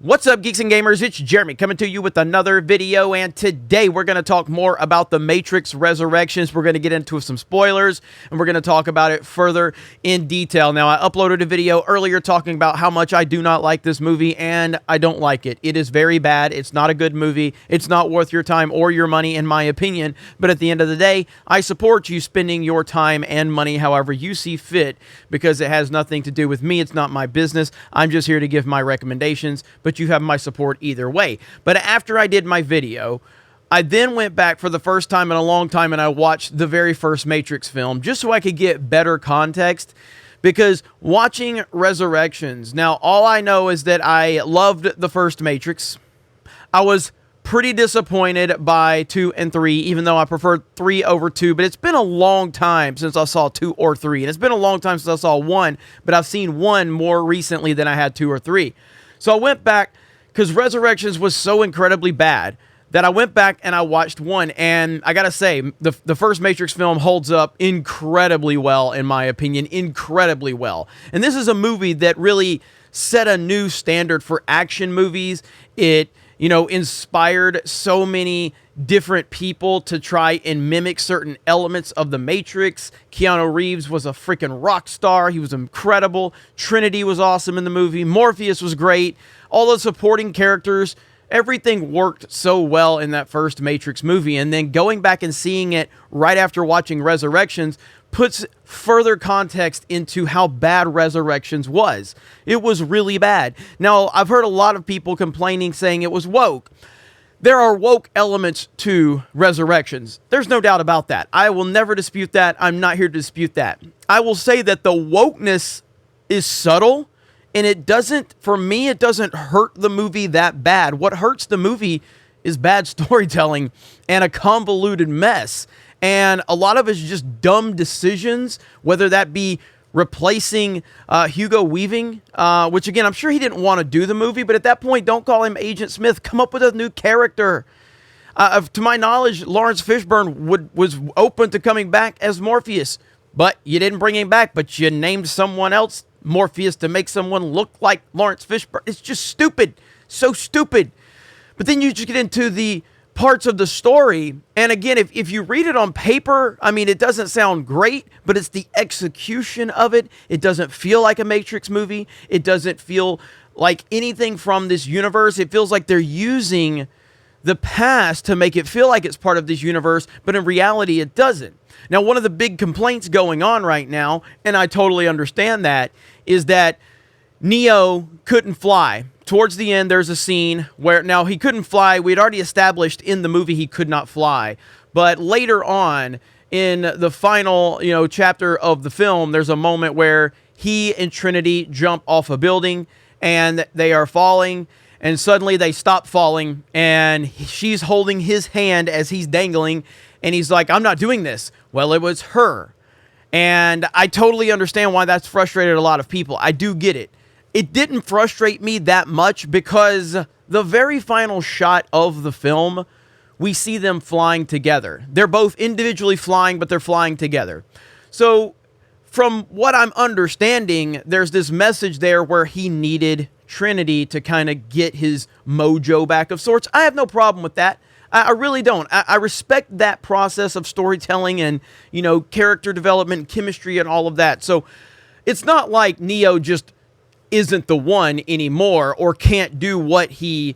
What's up, Geeks and Gamers? It's Jeremy coming to you with another video, and today we're going to talk more about The Matrix Resurrections. We're going to get into some spoilers, and we're going to talk about it further in detail. Now, I uploaded a video earlier talking about how much I do not like this movie, and I don't like it. It is very bad. It's not a good movie. It's not worth your time or your money, in my opinion. But at the end of the day, I support you spending your time and money however you see fit, because it has nothing to do with me. It's not my business. I'm just here to give my recommendations, but you have my support either way. But after I did my video, I then went back for the first time in a long time and I watched the very first Matrix film just so I could get better context. Because watching Resurrections, now all I know is that I loved the first Matrix. I was pretty disappointed by 2 and 3, even though I preferred 3 over 2, but it's been a long time since I saw 2 or 3, and it's been a long time since I saw 1, but I've seen 1 more recently than I had 2 or 3. So I went back, because Resurrections was so incredibly bad, that I went back and I watched 1, and I gotta say, the first Matrix film holds up incredibly well, in my opinion, incredibly well. And this is a movie that really set a new standard for action movies. It, inspired so many different people to try and mimic certain elements of the Matrix. Keanu Reeves was a freaking rock star. He was incredible. Trinity was awesome in the movie. Morpheus was great. All the supporting characters, everything worked so well in that first Matrix movie. And then going back and seeing it right after watching Resurrections puts further context into how bad Resurrections was. It was really bad. Now, I've heard a lot of people complaining, saying it was woke. There are woke elements to Resurrections. There's no doubt about that. I will never dispute that. I'm not here to dispute that. I will say that the wokeness is subtle, and it doesn't, for me, it doesn't hurt the movie that bad. What hurts the movie is bad storytelling and a convoluted mess. And a lot of it's just dumb decisions, whether that be replacing Hugo Weaving, which, again, I'm sure he didn't want to do the movie, but at that point, don't call him Agent Smith. Come up with a new character. To my knowledge, Lawrence Fishburne was open to coming back as Morpheus, but you didn't bring him back, but you named someone else Morpheus to make someone look like Lawrence Fishburne. It's just stupid. So stupid. But then you just get into the parts of the story, and again, if you read it on paper, I mean, it doesn't sound great, but it's the execution of it. It doesn't feel like a Matrix movie. It doesn't feel like anything from this universe. It feels like they're using the past to make it feel like it's part of this universe, but in reality, it doesn't. Now, one of the big complaints going on right now, and I totally understand that, is that Neo couldn't fly. Towards the end, there's a scene where, now, he couldn't fly. We had already established in the movie he could not fly. But later on, in the final, chapter of the film, there's a moment where he and Trinity jump off a building, and they are falling, and suddenly they stop falling, and she's holding his hand as he's dangling, and he's like, "I'm not doing this." Well, it was her. And I totally understand why that's frustrated a lot of people. I do get it. It didn't frustrate me that much because the very final shot of the film, we see them flying together. They're both individually flying, but they're flying together. So from what I'm understanding, there's this message there where he needed Trinity to kind of get his mojo back of sorts. I have no problem with that. I really don't. I respect that process of storytelling and, character development, chemistry, and all of that. So it's not like Neo just isn't the one anymore or can't do what he,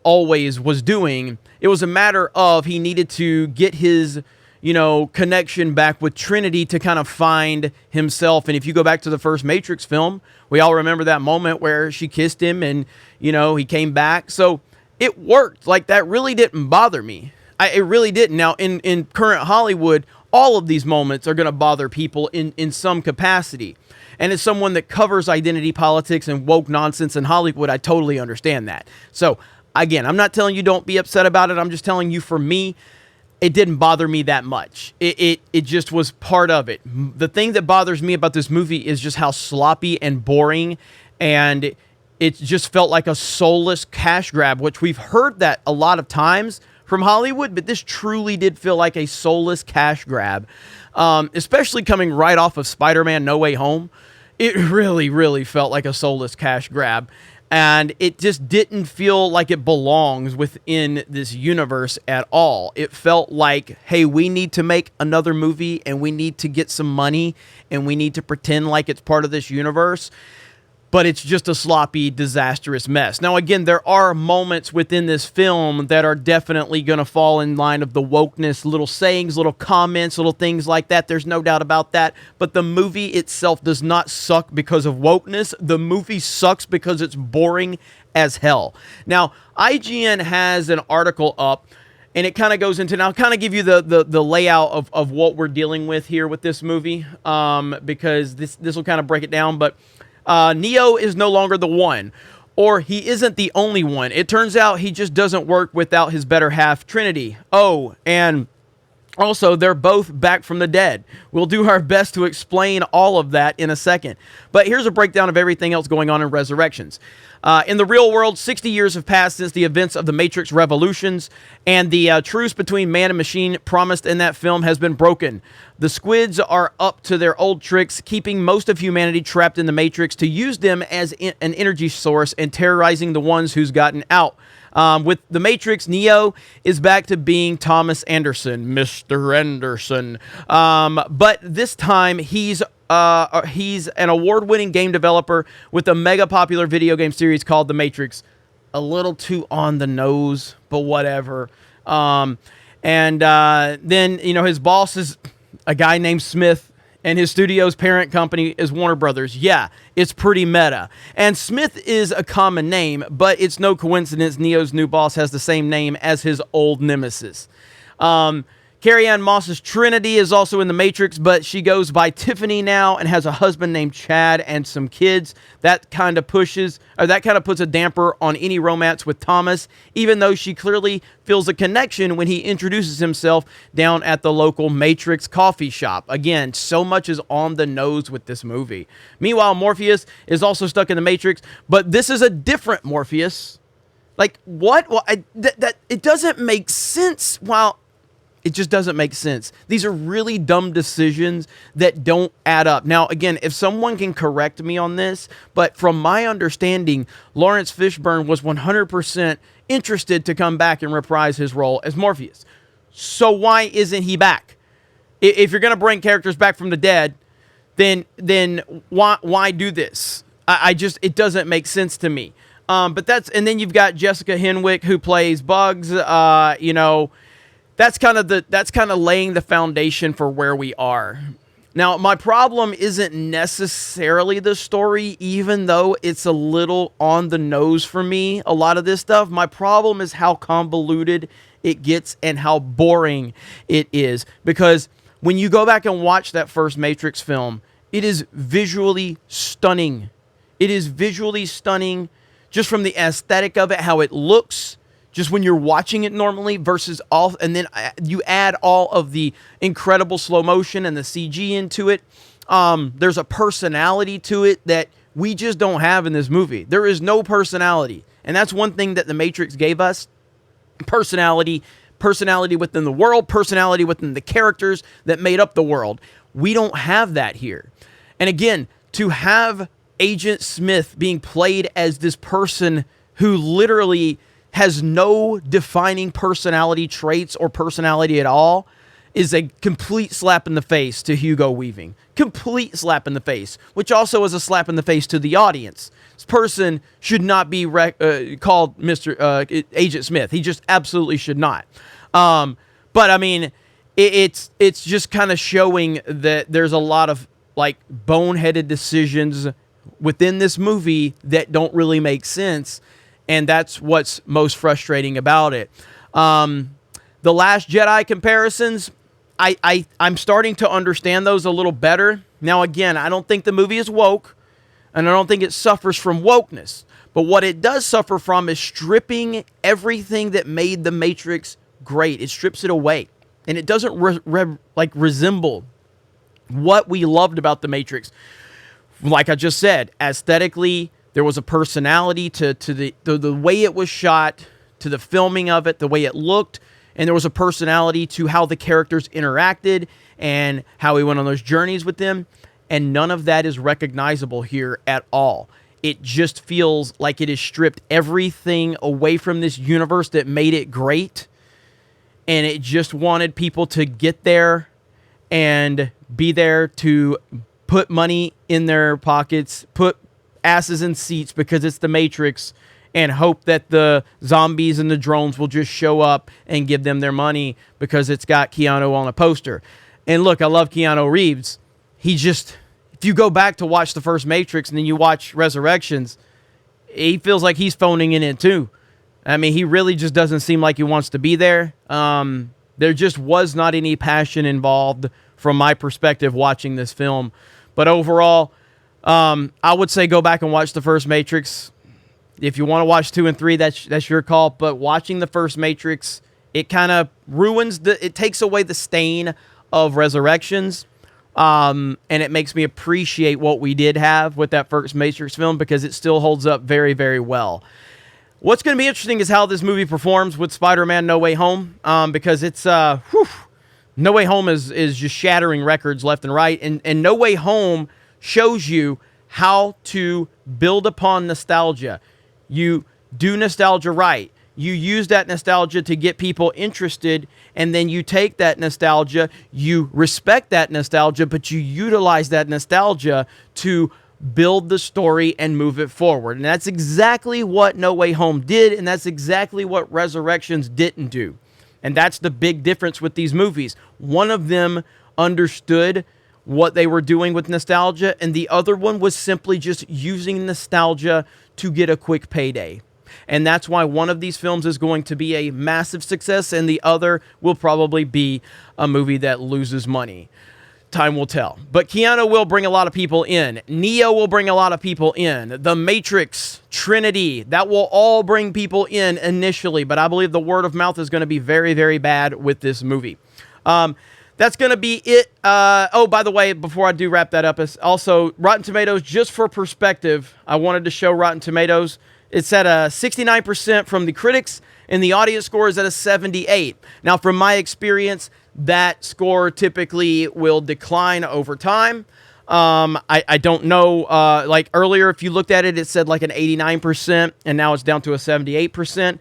always was doing. It was a matter of he needed to get his, connection back with Trinity to kind of find himself. And if you go back to the first Matrix film, we all remember that moment where she kissed him and, he came back. So it worked. Like, that really didn't bother me. It really didn't. Now, in current Hollywood, all of these moments are going to bother people in some capacity. And as someone that covers identity politics and woke nonsense in Hollywood, I totally understand that. So, again, I'm not telling you don't be upset about it. I'm just telling you, for me, it didn't bother me that much. It just was part of it. The thing that bothers me about this movie is just how sloppy and boring, and it just felt like a soulless cash grab, which we've heard that a lot of times from Hollywood, but this truly did feel like a soulless cash grab, especially coming right off of Spider-Man No Way Home. It really, really felt like a soulless cash grab. And it just didn't feel like it belongs within this universe at all. It felt like, hey, we need to make another movie and we need to get some money and we need to pretend like it's part of this universe. But it's just a sloppy, disastrous mess. Now, again, there are moments within this film that are definitely going to fall in line of the wokeness, little sayings, little comments, little things like that. There's no doubt about that. But the movie itself does not suck because of wokeness. The movie sucks because it's boring as hell. Now, IGN has an article up, and it kind of goes into, now I'll kind of give you the layout of what we're dealing with here with this movie, because this will kind of break it down. But Neo is no longer the one, or he isn't the only one. It turns out he just doesn't work without his better half, Trinity. Oh, and also, they're both back from the dead. We'll do our best to explain all of that in a second. But here's a breakdown of everything else going on in Resurrections. In the real world, 60 years have passed since the events of the Matrix Revolutions, and the truce between man and machine promised in that film has been broken. The squids are up to their old tricks, keeping most of humanity trapped in the Matrix to use them as an energy source and terrorizing the ones who's gotten out. With the Matrix, Neo is back to being Thomas Anderson, Mr. Anderson. But this time, he's an award-winning game developer with a mega popular video game series called The Matrix. A little too on the nose, but whatever. Then, you know, his boss is a guy named Smith, and his studio's parent company is Warner Brothers. Yeah, it's pretty meta. And Smith is a common name, but it's no coincidence Neo's new boss has the same name as his old nemesis. Carrie-Anne Moss's Trinity is also in The Matrix, but she goes by Tiffany now and has a husband named Chad and some kids. That kind of puts a damper on any romance with Thomas, even though she clearly feels a connection when he introduces himself down at the local Matrix coffee shop. Again, so much is on the nose with this movie. Meanwhile, Morpheus is also stuck in the Matrix, but this is a different Morpheus. Like, what? Well, it doesn't make sense. It just doesn't make sense. These are really dumb decisions that don't add up. Now, again, if someone can correct me on this, but from my understanding, Lawrence Fishburne was 100% interested to come back and reprise his role as Morpheus. So why isn't he back? If you're going to bring characters back from the dead, then why do this? It doesn't make sense to me. And then you've got Jessica Henwick, who plays Bugs, you know. That's kind of laying the foundation for where we are. Now, my problem isn't necessarily the story, even though it's a little on the nose for me, a lot of this stuff. My problem is how convoluted it gets and how boring it is. Because when you go back and watch that first Matrix film, it is visually stunning. It is visually stunning just from the aesthetic of it, how it looks, just when you're watching it normally versus all, and then you add all of the incredible slow motion and the CG into it. There's a personality to it that we just don't have in this movie. There is no personality. And that's one thing that The Matrix gave us. Personality within the world, personality within the characters that made up the world. We don't have that here. And again, to have Agent Smith being played as this person who literally has no defining personality traits or personality at all is a complete slap in the face to Hugo Weaving. Complete slap in the face, which also is a slap in the face to the audience. This person should not be called Mr. Agent Smith. He just absolutely should not. But I mean, it's just kind of showing that there's a lot of like boneheaded decisions within this movie that don't really make sense. And that's what's most frustrating about it. The Last Jedi comparisons, I'm starting to understand those a little better. Now, again, I don't think the movie is woke, and I don't think it suffers from wokeness. But what it does suffer from is stripping everything that made The Matrix great. It strips it away. And it doesn't resemble what we loved about The Matrix. Like I just said, aesthetically, there was a personality to the way it was shot, to the filming of it, the way it looked, and there was a personality to how the characters interacted and how we went on those journeys with them, and none of that is recognizable here at all. it just feels like it has stripped everything away from this universe that made it great. And it just wanted people to get there and be there to put money in their pockets, put asses in seats because it's the Matrix, and hope that the zombies and the drones will just show up and give them their money because it's got Keanu on a poster. And look, I love Keanu Reeves. He just, if you go back to watch the first Matrix and then you watch Resurrections, he feels like he's phoning it in too. I mean, he really just doesn't seem like he wants to be there. There just was not any passion involved from my perspective watching this film. But overall, I would say go back and watch the first Matrix. If you want to watch 2 and 3, that's your call. But watching the first Matrix, it kind of ruins it takes away the stain of Resurrections. And it makes me appreciate what we did have with that first Matrix film because it still holds up very, very well. What's going to be interesting is how this movie performs with Spider-Man No Way Home, because it's, No Way Home is just shattering records left and right, and No Way Home shows you how to build upon nostalgia. You do nostalgia right. You use that nostalgia to get people interested, and then you take that nostalgia, you respect that nostalgia, but you utilize that nostalgia to build the story and move it forward. And that's exactly what No Way Home did, and that's exactly what Resurrections didn't do. And that's the big difference with these movies. One of them understood what they were doing with nostalgia, and the other one was simply just using nostalgia to get a quick payday. And that's why one of these films is going to be a massive success, and the other will probably be a movie that loses money. Time will tell. But Keanu will bring a lot of people in. Neo will bring a lot of people in. The Matrix, Trinity, that will all bring people in initially. But I believe the word of mouth is going to be very, very bad with this movie. That's going to be it. Oh, by the way, before I do wrap that up, is also Rotten Tomatoes, just for perspective, I wanted to show Rotten Tomatoes. It's at a 69% from the critics, and the audience score is at a 78. Now, from my experience, that score typically will decline over time. I don't know, like earlier, if you looked at it, it said like an 89%, and now it's down to a 78%.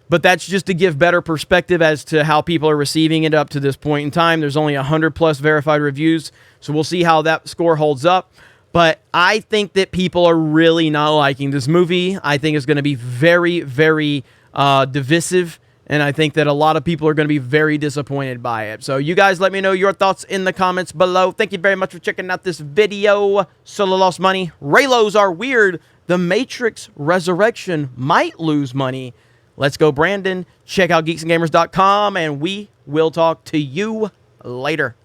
But that's just to give better perspective as to how people are receiving it up to this point in time. There's only 100+ verified reviews, so we'll see how that score holds up. But I think that people are really not liking this movie. I think it's going to be very, very divisive. And I think that a lot of people are going to be very disappointed by it. So you guys let me know your thoughts in the comments below. Thank you very much for checking out this video. Solo lost money. Raylos are weird. The Matrix Resurrection might lose money. Let's go, Brandon. Check out geeksandgamers.com, and we will talk to you later.